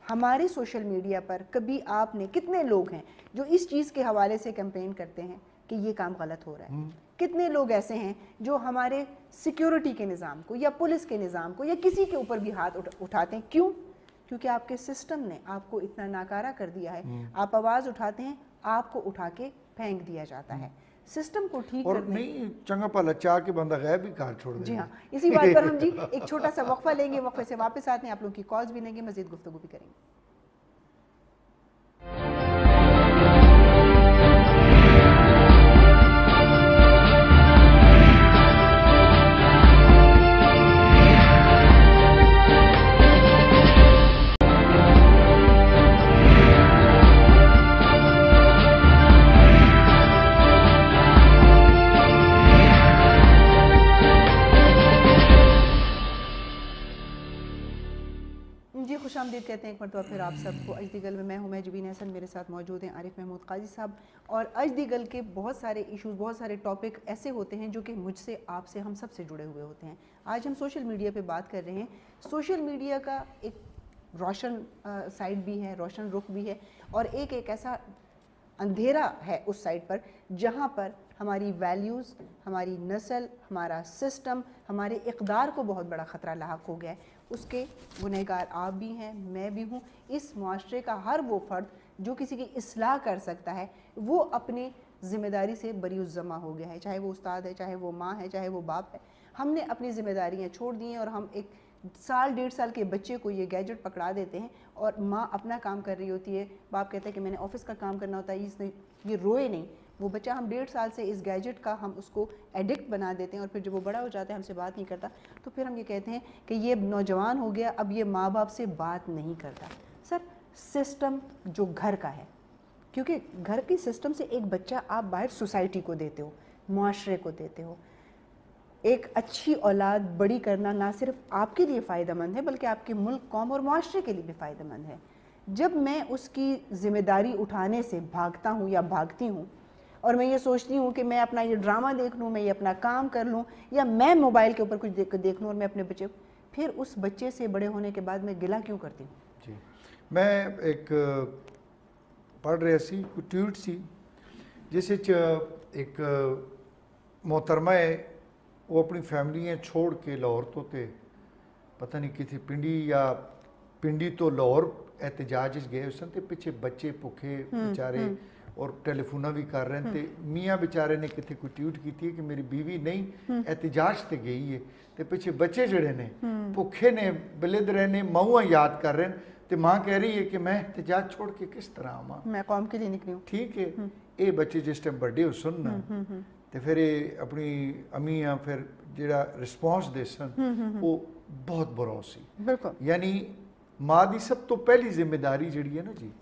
ہمارے سوشل میڈیا پر کبھی آپ نے, کتنے لوگ ہیں جو اس چیز کے حوالے سے کیمپین کرتے ہیں کہ یہ کام غلط ہو رہا ہے, کتنے لوگ ایسے ہیں جو ہمارے سیکیورٹی کے نظام کو یا پولیس کے نظام کو یا کسی کے اوپر بھی ہاتھ اٹھاتے ہیں. کیوں؟ کیونکہ آپ کے سسٹم نے آپ کو اتنا ناکارہ کر دیا ہے, آپ آواز اٹھاتے ہیں آپ کو اٹھا کے پھینک دیا جاتا ہے. سسٹم کو ٹھیک اور نہیں چنگا پالا چاہ کے بندہ غیب بھی کار چھوڑ دے. جی ہاں, اسی بات پر ہم جی ایک چھوٹا سا وقفہ لیں گے, وقفے سے واپس آتے ہیں, آپ لوگوں کی کالز بھی لیں گے, مزید گفتگو بھی کریں گے. خوش آمدید کہتے ہیں ایک مرتبہ پھر آپ سب کو اج دی گل میں. میں ہوں مہجبین احسن, میرے ساتھ موجود ہیں عارف محمود قاضی صاحب. اور اج دی گل کے بہت سارے ایشوز, بہت سارے ٹاپک ایسے ہوتے ہیں جو کہ مجھ سے, آپ سے, ہم سب سے جڑے ہوئے ہوتے ہیں. آج ہم سوشل میڈیا پہ بات کر رہے ہیں. سوشل میڈیا کا ایک روشن سائڈ بھی ہے, روشن رخ بھی ہے, اور ایک ایسا اندھیرا ہے اس سائڈ پر جہاں پر ہماری ویلیوز, ہماری نسل, ہمارا سسٹم, ہمارے اقدار کو بہت بڑا خطرہ لاحق ہو گیا ہے. اس کے گنہگار آپ بھی ہیں, میں بھی ہوں. اس معاشرے کا ہر وہ فرد جو کسی کی اصلاح کر سکتا ہے وہ اپنی ذمہ داری سے بری الذمہ ہو گیا ہے, چاہے وہ استاد ہے, چاہے وہ ماں ہے, چاہے وہ باپ ہے. ہم نے اپنی ذمہ داریاں چھوڑ دی ہیں اور ہم ایک 1.5 سال کے بچے کو یہ گیجٹ پکڑا دیتے ہیں, اور ماں اپنا کام کر رہی ہوتی ہے, باپ کہتا ہے کہ میں نے آفس کا کام کرنا ہوتا ہے, اس نے یہ روئے نہیں. وہ بچہ ہم 1.5 سال سے اس گیجٹ کا ہم اس کو ایڈکٹ بنا دیتے ہیں, اور پھر جب وہ بڑا ہو جاتا ہے ہم سے بات نہیں کرتا تو پھر ہم یہ کہتے ہیں کہ یہ نوجوان ہو گیا, اب یہ ماں باپ سے بات نہیں کرتا. سر سسٹم جو گھر کا ہے, کیونکہ گھر کی سسٹم سے ایک بچہ آپ باہر سوسائٹی کو دیتے ہو, معاشرے کو دیتے ہو. ایک اچھی اولاد بڑی کرنا نہ صرف آپ کے لیے فائدہ مند ہے بلکہ آپ کے ملک, قوم اور معاشرے کے لیے بھی فائدہ مند ہے. جب میں اس کی ذمہ داری اٹھانے سے بھاگتا ہوں یا بھاگتی ہوں, اور میں یہ سوچتی ہوں کہ میں اپنا یہ ڈرامہ دیکھ لوں, میں یہ اپنا کام کر لوں, یا میں موبائل کے اوپر کچھ دیکھ لوں اور میں اپنے بچے, پھر اس بچے سے بڑے ہونے کے بعد میں گلہ کیوں کرتی ہوں؟ جی میں ایک پڑھ رہا سی کوئی ٹویٹ سی جس ایک محترمہ ہے, وہ اپنی فیملیاں چھوڑ کے لاہور تو تے پتہ نہیں کسی پنڈی یا پنڈی تو لاہور احتجاج گئے سن, تے پیچھے بچے بھوکے بیچارے اور ٹیلی فونہ بھی کر رہے ہیں. میاں بیچارے نے کتنے کوئی ٹویٹ کی ہے کہ میری بیوی نہیں احتجاج تے گئی ہے, تے پیچھے بچے جڑے نے بھوکے نے بلد رہے نے, ماؤں یاد کر رہے ہیں, تے ماں کہہ رہی ہے کہ میں احتجاج چھوڑ کے کس طرح آواں, میں قوم کے لیے نکلی ہوں. ٹھیک ہے, اے بچے جس ٹائم بڑے ہو سننا تے پھر اپنی امیاں پھر جڑا رسپانس دے سن وہ بہت برا سی. بالکل, یعنی ਮਾਂ ਦੀ ਸਭ ਤੋਂ ਪਹਿਲੀ ਜ਼ਿੰਮੇਦਾਰੀ ਜਿਹੜੀ ਹੈ ਨਾ ਜੀ,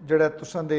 ਜਿਹੜਾ ਤੁਸਾਂ ਦੇ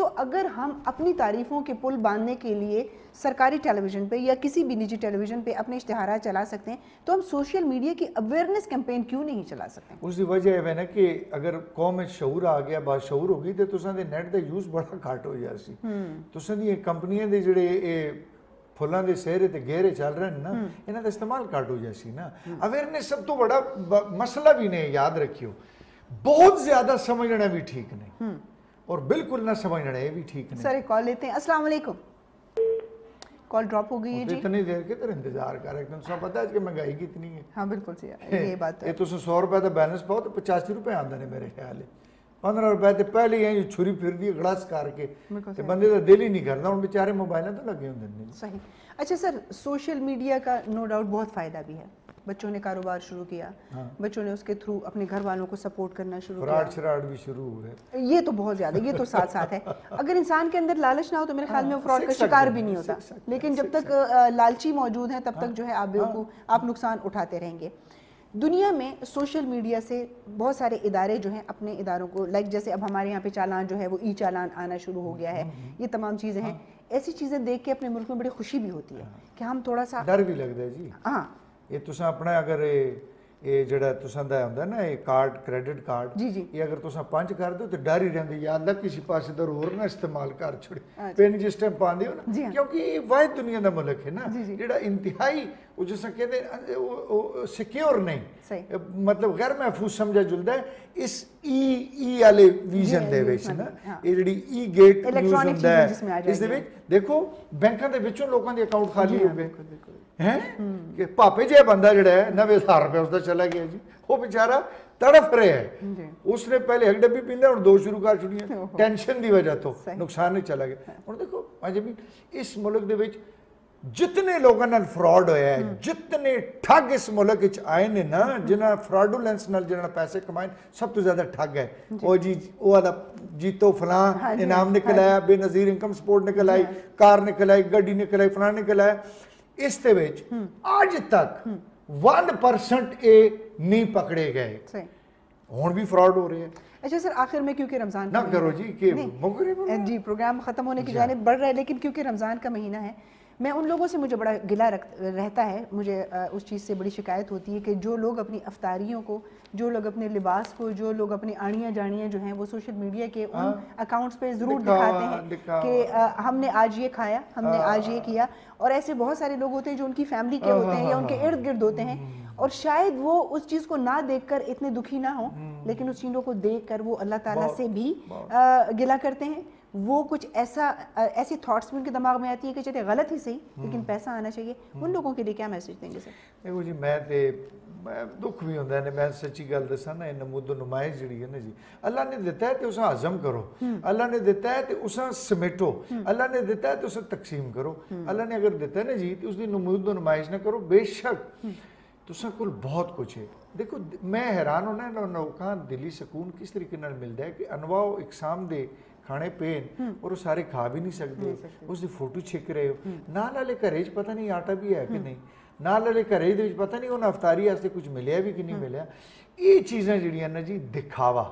تو اگر ہم اپنی تعریفوں کے پل باندھنے کے لیے سرکاری ٹیلی ویژن پہ یا کسی بھی نجی ٹیلی ویژن پہ اپنے اشتہارات چلا سکتے ہیں تو ہم سوشل میڈیا کی اویئرنیس کیمپین کیوں نہیں چلا سکتے؟ اس دی وجہ ہے نا کہ اگر قوم میں شعور آ گیا باشعور ہو گئی تو تساں دے نیٹ دا یوز بڑا گھٹ ہو جا سی تساں دی کمپنیاں دے جڑے پھلاں دے سہرے تے گہرے چل رہے ہیں نا انہاں دا استعمال گھٹ ہو جا سی نا اویئرنیس سب تو بڑا مسئلہ بھی نہیں یاد رکھیو بہت زیادہ سمجھنا بھی ٹھیک نہیں اور بالکل نہ سمجھنا یہ بھی ٹھیک نہیں. سر ایک کال لیتے ہیں. السلام علیکم. کال ڈراپ ہو گئی ہے جی. اتنی دیر کے تر انتظار کر رہے ہیں. تمہیں پتا ہے کہ مہنگائی کتنی ہے. ہاں بالکل صحیح ہے یہ بات ہے. یہ تو 100 روپے کا بیلنس پاؤ تو 85 روپے آندہ ہے میرے خیال ہے. 15 روپے تو پہلے ہی ہیں چھری پھر دی گڑاس کر کے بندے کا دل ہی نہیں کرتا. ان بیچارے موبائلیں تو لگے ہوں. صحیح. اچھا سر سوشل میڈیا کا نو ڈاؤٹ بہت فائدہ بھی ہے. بچوں نے کاروبار شروع کیا, بچوں نے اس کے تھرو اپنے گھر والوں کو سپورٹ کرنا شروع کیا. فراڈ شراڈ بھی شروع ہوئے. یہ تو بہت زیادہ, یہ تو ساتھ ساتھ ہے. اگر انسان کے اندر لالچ نہ ہو تو میرے خیال میں وہ فراڈ کا شکار بھی نہیں ہوتا. لیکن جب تک لالچی موجود ہیں تب تک جو ہے آپ نقصان اٹھاتے رہیں گے. دنیا میں سوشل میڈیا سے بہت سارے ادارے جو ہیں اپنے اداروں کو لائک جیسے اب ہمارے یہاں پہ چالان جو ہے وہ ای چالان آنا شروع ہو گیا ہے. یہ تمام چیزیں ہیں. ایسی چیزیں دیکھ کے اپنے ملک میں بڑی خوشی بھی ہوتی ہے کہ ہم تھوڑا سا ڈر بھی لگتا ہے جی. ہاں یہ تساں اپنا اگر یہ جڑا تساں دا ہوندا نا یہ کارڈ کریڈٹ کارڈ یہ اگر تساں 5 کر دو تو ڈر ہی رہندے یا اللہ کسی پاسے تو اور نہ استعمال کر چھڑے پن جس ٹائم پاندے ہو نا کیونکہ یہ واحد دنیا دا ملک ہے نا جڑا انتہائی وہ جیسا کہتے ہیں سیکیور نہیں مطلب غیر محفوظ سمجھا جلدا ہے. اس ای والے ویژن دے وچ نا یہ جڑی ای گیٹ یوز ہوندا ہے اس دے وچ دیکھو بینکاں دے وچوں لوکاں دے اکاؤنٹ خالی ہو گئے ہیں کہ پاپے جے بندہ جڑا ہے 90,000 روپے اس دا چلا گیا جی. وہ بیچارہ تڑف رہے ہے. اس نے پہلے ایک ڈبی پیندا اور 2 شروع کر چھڑیاں ٹینشن دی وجہ تو نقصان نہیں چلا گیا. اور دیکھو اجے بھی اس ملک دے وچ جتنے لوگاں نال فراڈ ہویا ہے جتنے ٹھگ اس ملک وچ آئے نے نا جنہاں فراڈولنس نال جنہاں پیسے کمائے سب تو زیادہ ٹھگ ہے. او جی او دا جیتو فلاں انعام نکل آیا, بے نظیر انکم سپورٹ نکل آئی, کار نکل آئی, گاڑی نکل آئی, فلاں نکل آیا. اس دے وچ آج تک 1% اے نہیں پکڑے گئے. ہون بھی فراڈ ہو رہے ہیں. اچھا سر آخر میں کیونکہ رمضان نہ کرو جی کہ جی پروگرام ختم ہونے کی جانب بڑھ رہا ہے لیکن کیونکہ رمضان کا مہینہ ہے میں ان لوگوں سے مجھے بڑا گلہ رہتا ہے. مجھے اس چیز سے بڑی شکایت ہوتی ہے کہ جو لوگ اپنی افطاریوں کو, جو لوگ اپنے لباس کو, جو لوگ اپنی آڑیاں جاڑیاں جو ہیں وہ سوشل میڈیا کے ان اکاؤنٹس پہ ضرور دکھاتے ہیں کہ ہم نے آج یہ کھایا, ہم نے آج یہ کیا. اور ایسے بہت سارے لوگ ہوتے ہیں جو ان کی فیملی کے ہوتے ہیں یا ان کے ارد گرد ہوتے ہیں اور شاید وہ اس چیز کو نہ دیکھ کر اتنے دکھی نہ ہوں لیکن اس چیزوں کو دیکھ کر وہ اللہ تعالیٰ سے بھی گلہ کرتے ہیں. وہ کچھ ایسی تھاٹس بھی ان کے دماغ میں آتی ہے کہ چلے غلط ہی صحیح لیکن پیسہ آنا چاہیے. ان لوگوں کے لیے کیا میسج دیں گے سر؟ دیکھو جی میں دکھ بھی ہوتا ہے. میں سچی گل دساں نا نمود و نمائش جڑی ہے نا جی اللہ نے دیتا ہے تو اساں ہضم کرو, اللہ نے دیتا ہے تو اساں سمیٹو, اللہ نے دیتا ہے تو اساں تقسیم کرو. اللہ نے اگر دیتا ہے نا جی تو اس دی نمود و نمائش نہ کرو. بے شک تساں کول بہت کچھ ہے. دیکھو میں حیران ہونا ہے لوکاں دلی سکون کس طریقے نال ملدا ہے کہ انواع و اقسام دے کھانے پین اور وہ سارے کھا بھی نہیں سکتے. اس دی فوٹو چھک رہے ہو. نال والے گھرے چ پتہ نہیں آٹا بھی ہے کہ نہیں, نال والے گھرے دے وچ پتہ نہیں انہاں افطاری واسطے کچھ ملیا بھی کہ نہیں ملیا. یہ چیزاں جڑیاں نا جی دکھاوا.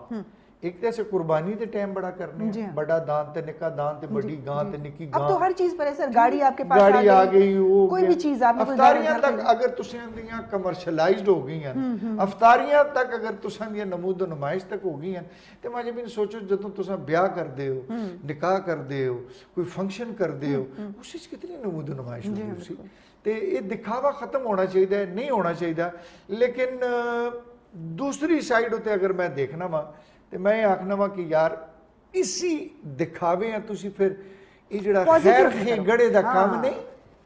ایک تو قربانی تے ٹائم بڑا کرنے بڑا دان تے نکا دان تے بڑی گاں تے نکی گاں. اب تو ہر چیز پر ہے سر, گاڑی آپ کے پاس گاڑی آ گئی, کوئی بھی چیز آپ افطاریاں تک اگر تساں دیاں کمرشلائزڈ ہو گئی ہیں, افطاریاں تک اگر تساں دیاں نمود و نمائش تک ہو گئی ہیں تے ماجے بھی سوچو جدوں تساں بیاہ کردے ہو, نکاح کردے ہو, کوئی فنکشن کردے ہو, اس وچ کتنی نمود و نمائش ہوندی سی. تے یہ دکھاوا ختم ہونا چاہیے, نہیں ہونا چاہیے. لیکن دوسری سائڈ ہوتے اگر میں دیکھنا وا تو میں آکھنا وا کہ یار اسی دکھاوے ہیں تسی پھر یہ جڑا خیر گڑے دا کام نہیں,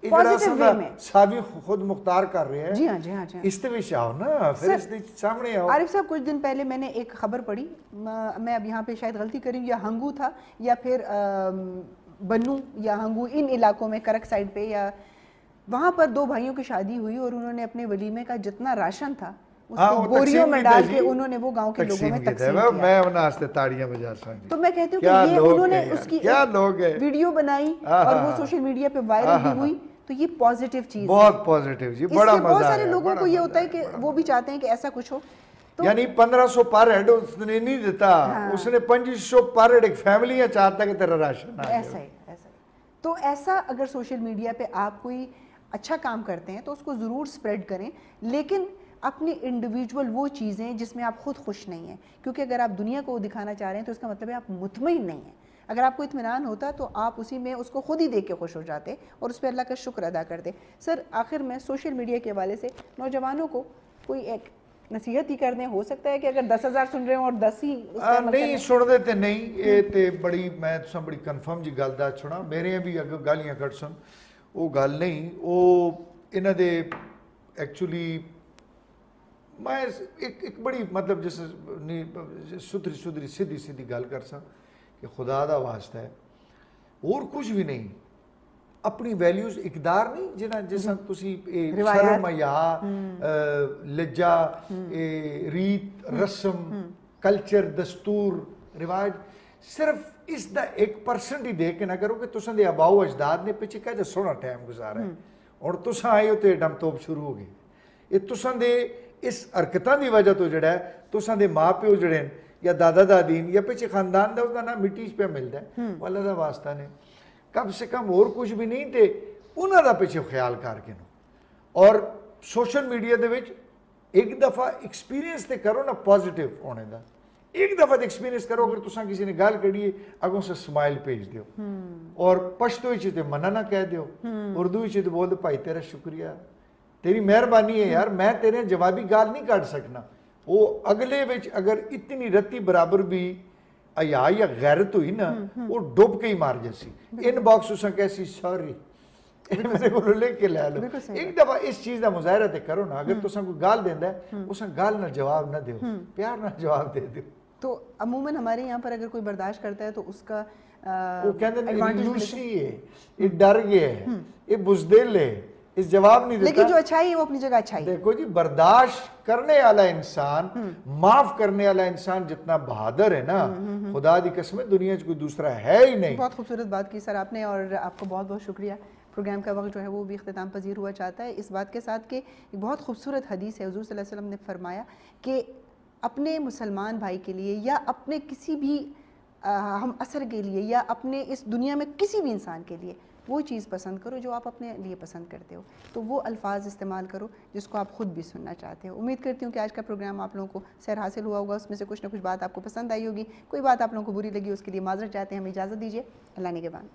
یہ جڑا ساوی خود مختار کر رہے ہیں. جی ہاں جی ہاں جی اس وچ آؤ نا, پھر اس دے سامنے آؤ. عارف صاحب کچھ دن پہلے میں نے ایک خبر پڑھی, میں اب یہاں پہ شاید غلطی کریں یا ہنگو تھا یا پھر بنو یا ہنگو ان علاقوں میں کرک سائڈ پہ, یا وہاں پر 2 بھائیوں کی شادی ہوئی اور انہوں نے اپنے ولیمے کا جتنا راشن تھا اس کو بوریوں میں ڈال کے انہوں نے وہ گاؤں کے لوگوں میں تقسیم کیا. میں انہاں واسطے تاڑیاں بجا سکتا ہوں. تو میں کہتی ہوں کہ یہ انہوں نے اس کی ویڈیو بنائی اور وہ سوشل میڈیا پہ وائرل بھی ہوئی, تو یہ پازیٹیو چیز ہے, بہت پازیٹیو جی, بڑا مزہ ہے. بہت سارے لوگوں کو یہ ہوتا ہے کہ وہ بھی چاہتے ہیں کہ ایسا کچھ ہو. یعنی 1500 پر ہیڈ اس نے نہیں دیتا, اس نے 2500 پر ہیڈ ایک فیملی ہے چاہتا کہ تیرا راشن آ جائے. ایسا ہی. تو ایسا اگر سوشل میڈیا پہ آپ کوئی اچھا کام کرتے ہیں تو اس کو ضرور سپریڈ کریں, لیکن اپنی انڈیویجول وہ چیزیں جس میں آپ خود خوش نہیں ہیں, کیونکہ اگر آپ دنیا کو دکھانا چاہ رہے ہیں تو اس کا مطلب ہے آپ مطمئن نہیں ہیں. اگر آپ کو اطمینان ہوتا تو آپ اسی میں اس کو خود ہی دیکھ کے خوش ہو جاتے اور اس پہ اللہ کا شکر ادا کرتے. سر آخر میں سوشل میڈیا کے حوالے سے نوجوانوں کو کوئی ایک نصیحت ہی کر دیں, ہو سکتا ہے کہ اگر 10,000 سن رہے ہوں اور 10 ہی نہیں سن دے تے نہیں, یہ تے بڑی میں تساں بڑی کنفرم جی گل دا چھڑا, میرے بھی اگر گالیاں کٹ سن وہ گل نہیں, وہ انہاں دے ایکچولی میں ایک بڑی مطلب جس ستھری سیدھی گل کر سا کہ خدا دا واسطہ ہے اور کچھ بھی نہیں, اپنی ویلیوز اقدار نہیں جنہاں جیسا تسی شرم حیا لجا ریت رسم کلچر دستور رواج صرف اس دا 1% ہی دے کے نہ کرو کہ تساں دے آباؤ اجداد نے پیچھے کہا جا سونا ٹائم گزارا ہے اور تساں آئے ہو تے ڈم توپ شروع ہو گئے. یہ تساں دے اس حرکتاں دی وجہ تو جڑا ہے تساں دے ماں پیو جڑے ہیں یا دادا دادین یا پیچھے خاندان دا اس دا نام مٹی پہ ملتا ہے, وہ اللہ دا واسطہ نے کم سے کم اور کچھ بھی نہیں تے انہاں دا پیچھے خیال کر کے نو. اور سوشل میڈیا دے وچ ایک دفعہ ایکسپیرینس تے کرو نا پازیٹیو ہونے دا, ایک دفعہ ایکسپیرینس کرو اگر تساں کسی نے گال کریے اگوں سے سمائل بھیج دیو اور پشتو وچ تے منع نہ کہہ دیو, اردو وچ تے بول دے بھائی تیرا شکریہ تیری مہربانی ہے یار, میں تیرے جوابی گال نہیں کٹ سکنا. وہ اگلے وچ اگر اتنی رتی برابر بھی حیا یا غیرت ہوئی نا وہ ڈوب کے ہی مار جیسی. ان باکس اساں کیسی سوری میرے کو لے کے لے لو, ایک دفعہ اس چیز دا مظاہرہ تے کرو نا. اگر تساں کوئی گال دیندا ہے اساں گال نہ جواب نہ دیو, پیار نہ جواب دے دیو. تو عموماً ہمارے یہاں پر اگر کوئی برداشت کرتا ہے تو اس کا وہ کہندے ہیں لوسی ہے, یہ ڈر گیا ہے, یہ بزدل ہے, اس جواب نہیں دیتا. لیکن جو اچھائی ہے وہ اپنی جگہ اچھائی ہے. دیکھو جی برداشت کرنے والا انسان, معاف کرنے والا انسان جتنا بہادر ہے نا, خدا دی قسم دنیا میں کوئی دوسرا ہے ہی نہیں. بہت خوبصورت بات کی سر آپ نے, اور آپ کو بہت بہت شکریہ. پروگرام کا وقت جو ہے وہ بھی اختتام پذیر ہوا چاہتا ہے اس بات کے ساتھ کہ ایک بہت خوبصورت حدیث ہے. حضور صلی اللہ علیہ وسلم نے فرمایا کہ اپنے مسلمان بھائی کے لیے یا اپنے کسی بھی ہم اثر کے لیے یا اپنے اس دنیا میں کسی بھی انسان کے لیے وہ چیز پسند کرو جو آپ اپنے لیے پسند کرتے ہو. تو وہ الفاظ استعمال کرو جس کو آپ خود بھی سننا چاہتے ہو. امید کرتی ہوں کہ آج کا پروگرام آپ لوگوں کو سیر حاصل ہوا ہوگا, اس میں سے کچھ نہ کچھ بات آپ کو پسند آئی ہوگی, کوئی بات آپ لوگوں کو بری لگی اس کے لیے معذرت چاہتے ہیں. ہمیں اجازت دیجیے, اللہ نگہبان.